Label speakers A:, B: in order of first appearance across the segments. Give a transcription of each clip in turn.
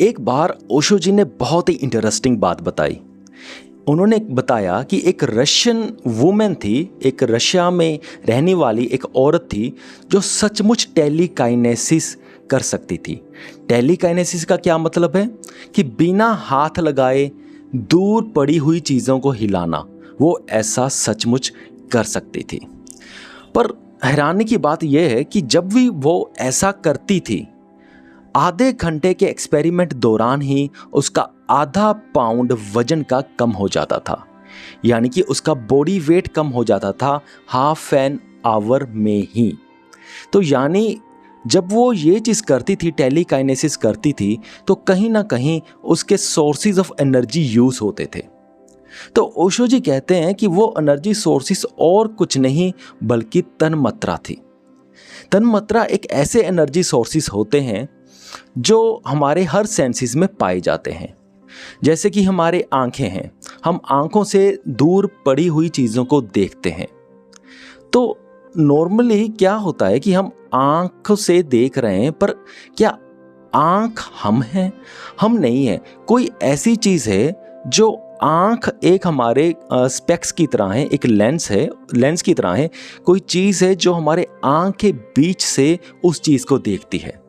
A: एक बार ओशो जी ने बहुत ही इंटरेस्टिंग बात बताई। उन्होंने बताया कि एक रशियन वुमेन थी, एक रशिया में रहने वाली एक औरत थी जो सचमुच टेलीकाइनेसिस कर सकती थी। टेलीकाइनेसिस का क्या मतलब है कि बिना हाथ लगाए दूर पड़ी हुई चीज़ों को हिलाना, वो ऐसा सचमुच कर सकती थी। पर हैरानी की बात यह है कि जब भी वो ऐसा करती थी, आधे घंटे के एक्सपेरिमेंट दौरान ही उसका आधा पाउंड वजन का कम हो जाता था, यानी कि उसका बॉडी वेट कम हो जाता था हाफ एन आवर में ही। तो यानी जब वो ये चीज़ करती थी, टेलीकाइनेसिस करती थी, तो कहीं ना कहीं उसके सोर्सेज ऑफ एनर्जी यूज़ होते थे। तो ओशो जी कहते हैं कि वो एनर्जी सोर्सेज और कुछ नहीं बल्कि तन्मात्रा थी। तन्मात्रा एक ऐसे एनर्जी सोर्सेज होते हैं जो हमारे हर सेंसेस में पाए जाते हैं। जैसे कि हमारे आंखें हैं, हम आंखों से दूर पड़ी हुई चीज़ों को देखते हैं। तो नॉर्मली क्या होता है कि हम आंखों से देख रहे हैं, पर क्या आंख हम हैं? हम नहीं हैं। कोई ऐसी चीज़ है जो आंख एक हमारे स्पेक्स की तरह है, एक लेंस है, लेंस की तरह है। कोई चीज़ है जो हमारे आंख के बीच से उस चीज़ को देखती है।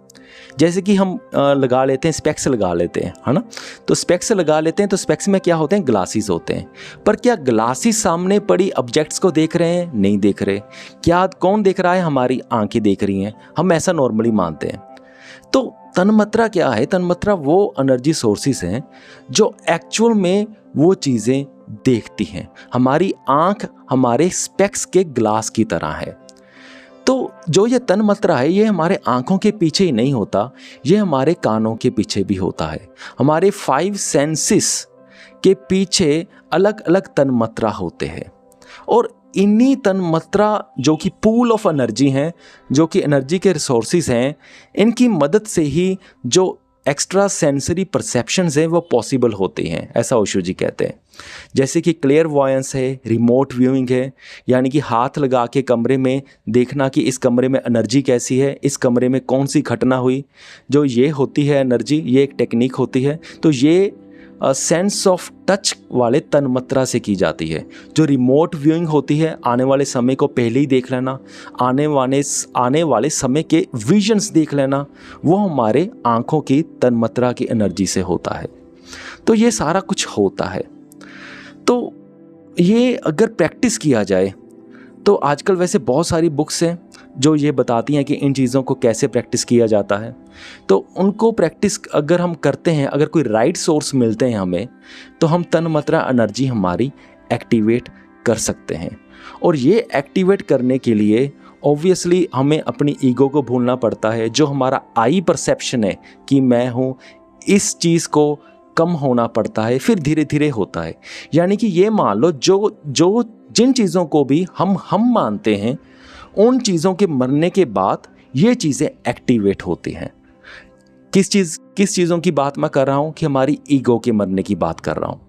A: जैसे कि हम लगा लेते हैं, स्पेक्स लगा लेते हैं, है ना। तो स्पेक्स लगा लेते हैं, तो स्पेक्स में क्या होते हैं? ग्लासेस होते हैं। पर क्या ग्लासेस सामने पड़ी ऑब्जेक्ट्स को देख रहे हैं? नहीं देख रहे। क्या कौन देख रहा है? हमारी आंखें देख रही हैं। हम ऐसा नॉर्मली मानते हैं। तो तन्मात्रा क्या है? तन्मात्रा वो एनर्जी सोर्सेस हैं जो एक्चुअल में वो चीज़ें देखती हैं। हमारी आंख हमारे स्पेक्स के ग्लास की तरह है। तो जो ये तन्मात्रा है, ये हमारे आंखों के पीछे ही नहीं होता, ये हमारे कानों के पीछे भी होता है। हमारे 5 सेंसेस के पीछे अलग अलग तन्मात्रा होते हैं। और इन्हीं तन्मात्रा जो कि पूल ऑफ एनर्जी हैं, जो कि एनर्जी के रिसोर्सेज हैं, इनकी मदद से ही जो एक्स्ट्रा सेंसरी परसेप्शंस हैं वो पॉसिबल होते हैं, ऐसा ओशो जी कहते हैं। जैसे कि क्लियर वॉयंस है, रिमोट व्यूइंग है, यानी कि हाथ लगा के कमरे में देखना कि इस कमरे में एनर्जी कैसी है, इस कमरे में कौन सी घटना हुई। जो ये होती है एनर्जी, ये एक टेक्निक होती है। तो ये सेंस ऑफ टच वाले तन्मात्रा से की जाती है। जो रिमोट व्यूइंग होती है, आने वाले समय को पहले ही देख लेना, आने वाले समय के विजन्स देख लेना, वो हमारे आंखों की तन्मात्रा की एनर्जी से होता है। तो ये सारा कुछ होता है। तो ये अगर प्रैक्टिस किया जाए, तो आजकल वैसे बहुत सारी बुक्स हैं जो ये बताती हैं कि इन चीज़ों को कैसे प्रैक्टिस किया जाता है। तो उनको प्रैक्टिस अगर हम करते हैं, अगर कोई राइट सोर्स मिलते हैं हमें, तो हम तन्मात्रा एनर्जी हमारी एक्टिवेट कर सकते हैं। और ये एक्टिवेट करने के लिए ऑब्वियसली हमें अपनी ईगो को भूलना पड़ता है। जो हमारा आई परसेप्शन है कि मैं हूँ, इस चीज़ को कम होना पड़ता है, फिर धीरे धीरे होता है। यानी कि ये मान लो जो जिन चीज़ों को भी हम मानते हैं, उन चीज़ों के मरने के बाद ये चीज़ें एक्टिवेट होती हैं। किस चीज़ों की बात मैं कर रहा हूँ? कि हमारी ईगो के मरने की बात कर रहा हूँ।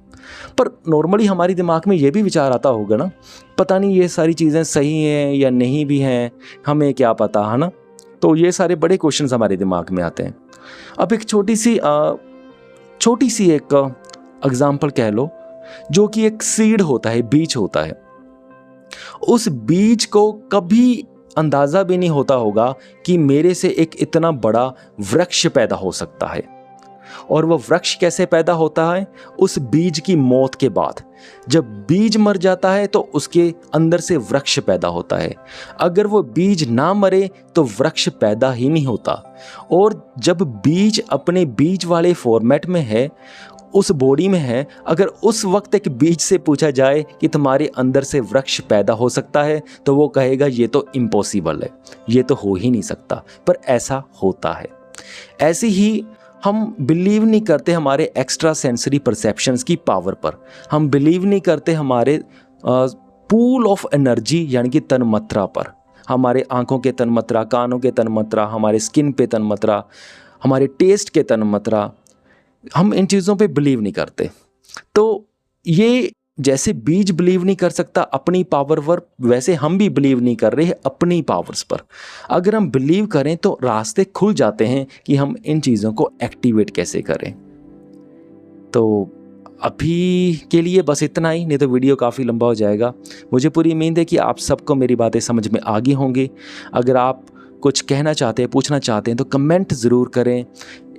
A: पर नॉर्मली हमारी दिमाग में ये भी विचार आता होगा ना, पता नहीं ये सारी चीज़ें सही हैं या नहीं भी हैं, हमें क्या पता, है ना। तो ये सारे बड़े क्वेश्चंस हमारे दिमाग में आते हैं। अब एक छोटी सी एक एग्जाम्पल कह लो, जो कि एक सीड होता है, बीज होता है। उस बीज को कभी अंदाजा भी नहीं होता होगा कि मेरे से एक इतना बड़ा वृक्ष पैदा हो सकता है। और वह वृक्ष कैसे पैदा होता है? उस बीज की मौत के बाद। जब बीज मर जाता है तो उसके अंदर से वृक्ष पैदा होता है। अगर वो बीज ना मरे तो वृक्ष पैदा ही नहीं होता। और जब बीज अपने बीज वाले फॉर्मेट में है, उस बॉडी में है, अगर उस वक्त एक बीज से पूछा जाए कि तुम्हारे अंदर से वृक्ष पैदा हो सकता है, तो वो कहेगा ये तो इम्पॉसिबल है, ये तो हो ही नहीं सकता। पर ऐसा होता है। ऐसे ही हम बिलीव नहीं करते हमारे एक्स्ट्रा सेंसरी परसेप्शंस की पावर पर। हम बिलीव नहीं करते हमारे पूल ऑफ एनर्जी यानी कि तन्मात्रा पर। हमारे आंखों के तन्मात्रा, कानों के तन्मात्रा, हमारे स्किन पे तन्मात्रा, हमारे टेस्ट के तन्मात्रा, हम इन चीज़ों पे बिलीव नहीं करते। तो ये जैसे बीज बिलीव नहीं कर सकता अपनी पावर पर, वैसे हम भी बिलीव नहीं कर रहे अपनी पावर्स पर। अगर हम बिलीव करें तो रास्ते खुल जाते हैं कि हम इन चीज़ों को एक्टिवेट कैसे करें। तो अभी के लिए बस इतना ही, नहीं तो वीडियो काफ़ी लंबा हो जाएगा। मुझे पूरी उम्मीद है कि आप सबको मेरी बातें समझ में आ गई होंगी। अगर आप कुछ कहना चाहते हैं, पूछना चाहते हैं तो कमेंट ज़रूर करें।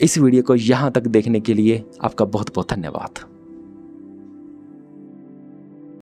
A: इस वीडियो को यहाँ तक देखने के लिए आपका बहुत बहुत धन्यवाद।